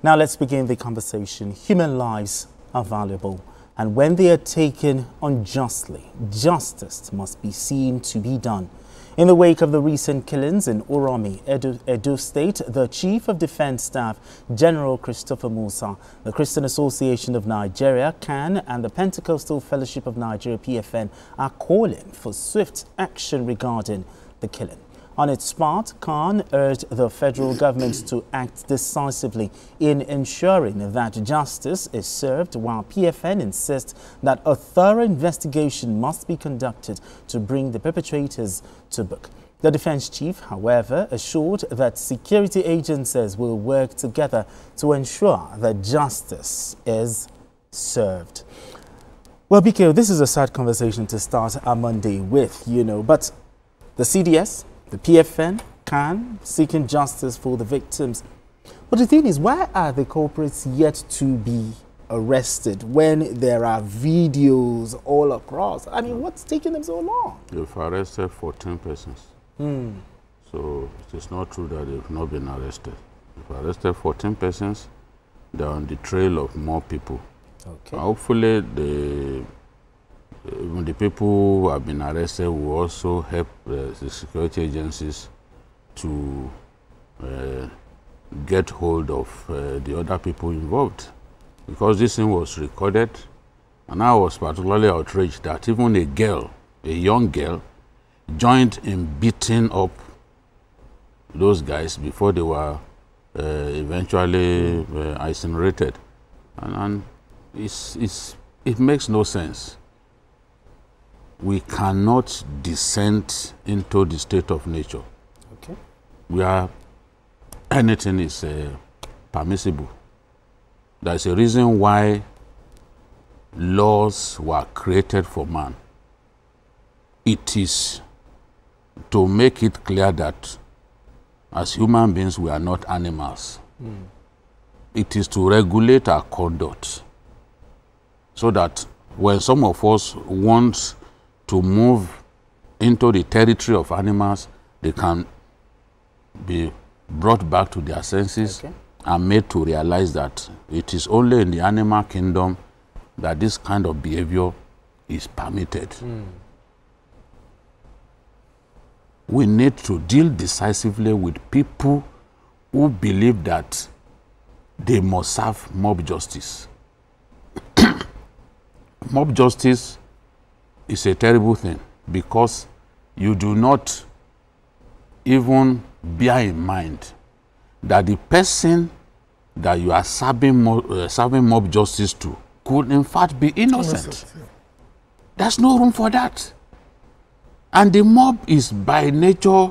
Now let's begin the conversation. Human lives are valuable, and when they are taken unjustly, justice must be seen to be done. In the wake of the recent killings in Uromi, Edo State, the Chief of Defense Staff, General Christopher Musa, the Christian Association of Nigeria, CAN, and the Pentecostal Fellowship of Nigeria, PFN, are calling for swift action regarding the killing. On its part, CAN urged the federal government to act decisively in ensuring that justice is served, while PFN insists that a thorough investigation must be conducted to bring the perpetrators to book. The defense chief, however, assured that security agencies will work together to ensure that justice is served. Well, BK, this is a sad conversation to start our Monday with, but the CDS, the PFN, CAN, seeking justice for the victims. But the thing is, why are the culprits yet to be arrested when there are videos all across? I mean, what's taking them so long? They've arrested 14 persons. So it is not true that they've not been arrested. They've arrested 14 persons. They're on the trail of more people. Okay. Hopefully, when the people who have been arrested will also help the security agencies to get hold of the other people involved. Because this thing was recorded, and I was particularly outraged that even a young girl, joined in beating up those guys before they were eventually incinerated. And it makes no sense. We cannot descend into the state of nature. Okay. Where anything is permissible. There's a reason why laws were created for man. It is to make it clear that as human beings we are not animals. It is to regulate our conduct so that when some of us want to move into the territory of animals, they can be brought back to their senses and made to realize that it is only in the animal kingdom that this kind of behavior is permitted. We need to deal decisively with people who believe that they must have mob justice. Mob justice is a terrible thing because you do not even bear in mind that the person that you are serving mob justice to could in fact be innocent. There's no room for that. And the mob is by nature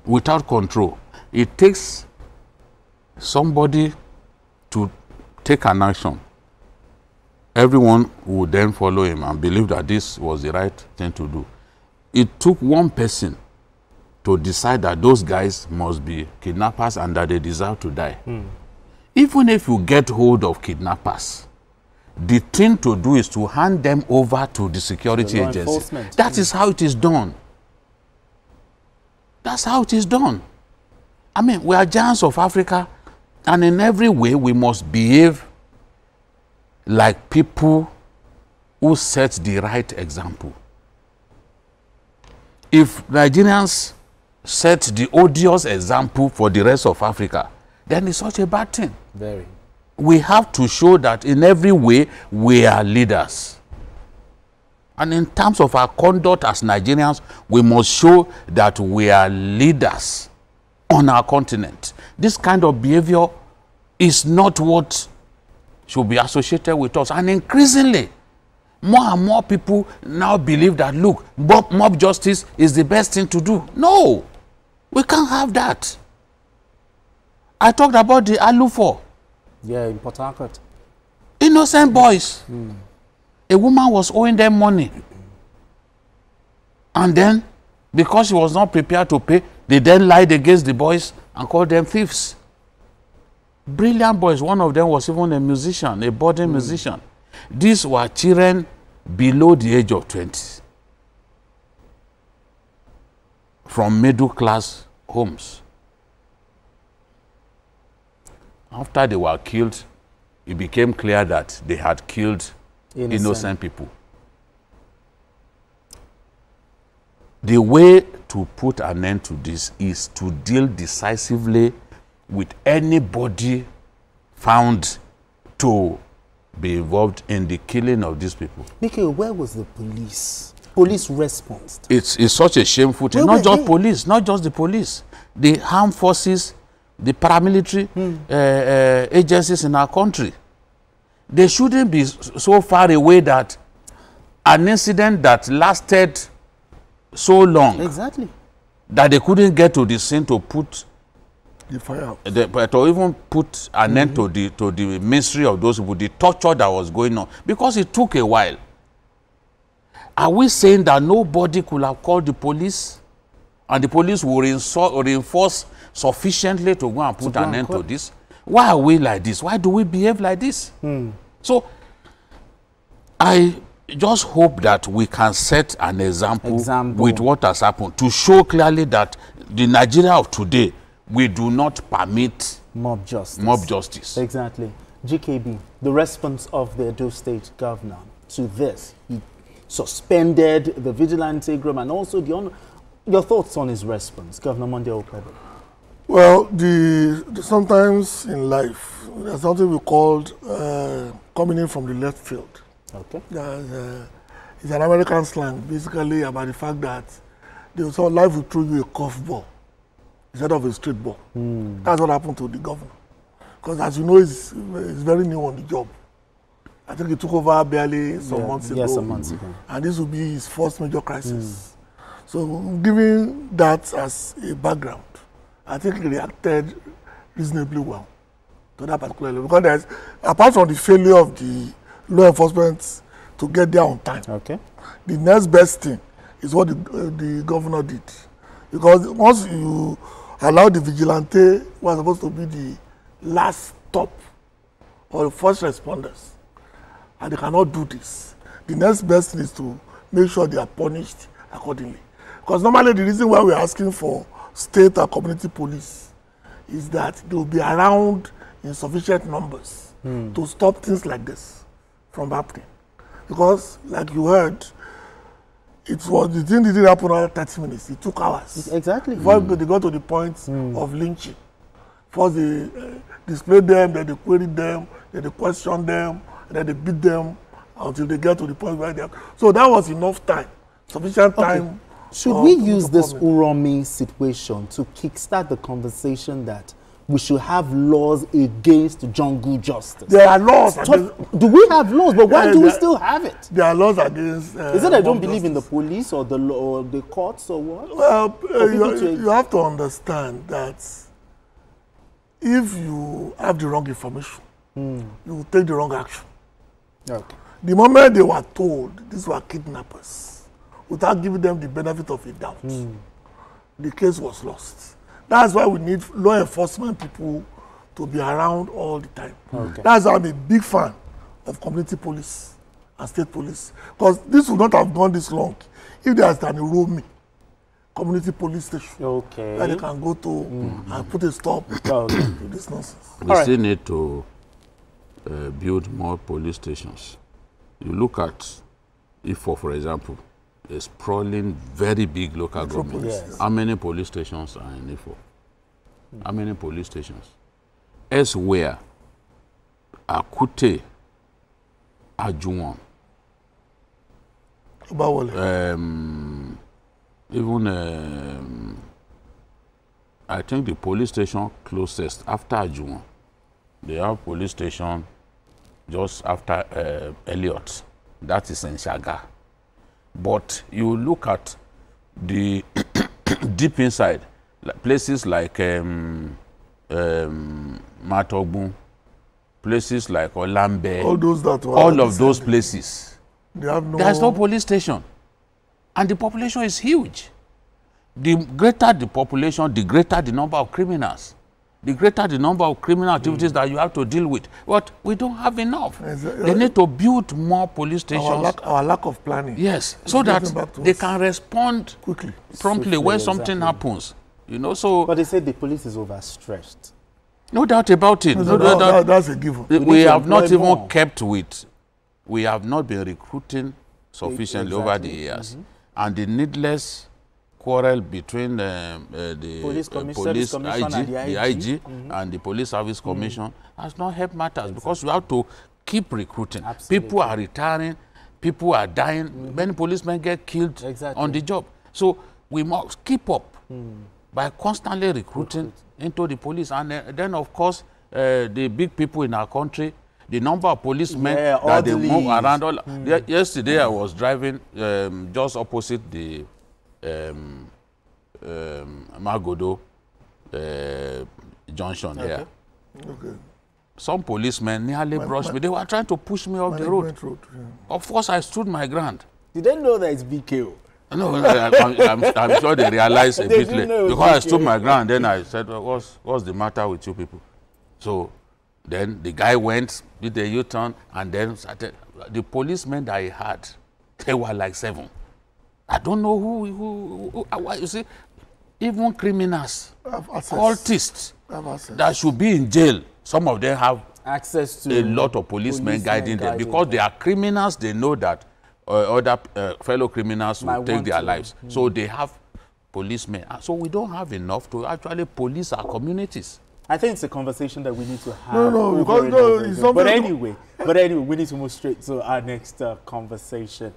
without control. It takes somebody to take an action. Everyone would then follow him and believe that this was the right thing to do. It took one person to decide that those guys must be kidnappers and that they deserve to die. Even if you get hold of kidnappers, the thing to do is to hand them over to the security agency. That is how it is done. That's how it is done. I mean, we are giants of Africa, and in every way we must behave like people who set the right example. If Nigerians set the odious example for the rest of Africa, then it's such a bad thing. Very. We have to show that in every way we are leaders. And in terms of our conduct as Nigerians, we must show that we are leaders on our continent. This kind of behavior is not what should be associated with us. And increasingly, more and more people now believe that, look, mob justice is the best thing to do. No, we can't have that. I talked about the Alufo. Yeah, in Port Harcourt. Innocent boys. A woman was owing them money. And then, because she was not prepared to pay, they then lied against the boys and called them thieves. Brilliant boys. One of them was even a musician, a budding musician. These were children below the age of 20. From middle class homes. After they were killed, it became clear that they had killed innocent people. The way to put an end to this is to deal decisively with anybody found to be involved in the killing of these people. Nicky, where was the police response? It's such a shameful thing. Not just police, not just the police. The armed forces, the paramilitary agencies in our country. They shouldn't be so far away that an incident that lasted so long that they couldn't get to the scene to put the fire out. To even put an end to the misery of those people, the torture that was going on, because it took a while. Are we saying that nobody could have called the police and the police will reinforce sufficiently to go and put an end to this? Why are we like this? Why do we behave like this? So I just hope that we can set an example with what has happened to show clearly that the Nigeria of today, we do not permit mob justice. Mob justice. Exactly. GKB, the response of the Edo State governor to this, he suspended the vigilante group, and also your thoughts on his response, Governor Monday Okwedo. Well, sometimes in life, there's something we call coming in from the left field. Okay. It's an American slang, basically about the fact that life will throw you a curveball instead of a straight ball. That's what happened to the governor. Because as you know, he's very new on the job. I think he took over barely some months ago. Yes, some months ago. And this will be his first major crisis. So giving that as a background, I think he reacted reasonably well to that particular level. Because apart from the failure of the law enforcement to get there on time, the next best thing is what the governor did. Because once you allow the vigilante, who are supposed to be the last stop or the first responders, and they cannot do this, the next best thing is to make sure they are punished accordingly. Because normally the reason why we're asking for state and community police is that they will be around in sufficient numbers to stop things like this from happening. Because, like you heard, the thing didn't happen after 30 minutes. It took hours. Exactly. Before they got to the point of lynching. First they displayed them, then they queried them, then they questioned them, and then they beat them until they get to the point where they are. So that was enough time, sufficient time. Should we use this Uromi situation to kickstart the conversation that we should have laws against jungle justice? There are laws. Do we have laws? But why do we still have it? There are laws against. Is it I don't believe in the police or the law or the courts or what? Well, you have to understand that if you have the wrong information, you will take the wrong action. Okay. The moment they were told these were kidnappers, without giving them the benefit of a doubt, the case was lost. That's why we need law enforcement people to be around all the time. Okay. That's why I'm a big fan of community police and state police. Because this would not have gone this long if there was an Uromi community police station that they can go to and put a stop to this nonsense. We still need to build more police stations. You look at Ifo, for example, a sprawling, very big local government. Yes. How many police stations are in Ifo? How many police stations? Elsewhere, Akute, Ajuwon, even I think the police station closest after Ajuwon, they have police station just after Elliot. That is in Shaga. But you look at the deep inside, places like Matogbun, places like Olambe, all of those places, there's no police station. And the population is huge. The greater the population, the greater the number of criminals. The greater the number of criminal activities that you have to deal with. But we don't have enough. They need to build more police stations. Our lack of planning. Yes, so that they can respond promptly when something happens. You know, so. But they say the police is overstretched. No doubt about it. That's a given. We have not even kept with. We have not been recruiting sufficiently over the years. And the needless quarrel between the police IG, the IG and the Police Service Commission has not helped matters because we have to keep recruiting. Absolutely. People are retiring, people are dying, many policemen get killed on the job. So we must keep up by constantly recruiting into the police. And then, of course, the big people in our country, the number of policemen that they move around. Yesterday, I was driving just opposite the Magodo junction here. Okay. Some policemen nearly brushed me. They were trying to push me off the road. Of course, I stood my ground. Did they know that it's BKO? No, I'm sure they realized a bit late. Because I stood my ground, then I said, well, what's the matter with you people? So then the guy went, did the U-turn, and then started. The policemen that he had, they were like 7. I don't know who you see, even criminals, cultists that should be in jail, some of them have access to a lot of policemen guiding them because they are criminals. They know that other fellow criminals will take their lives. So they have policemen. So we don't have enough to actually police our communities. I think it's a conversation that we need to have. Because but anyway, we need to move straight to our next conversation.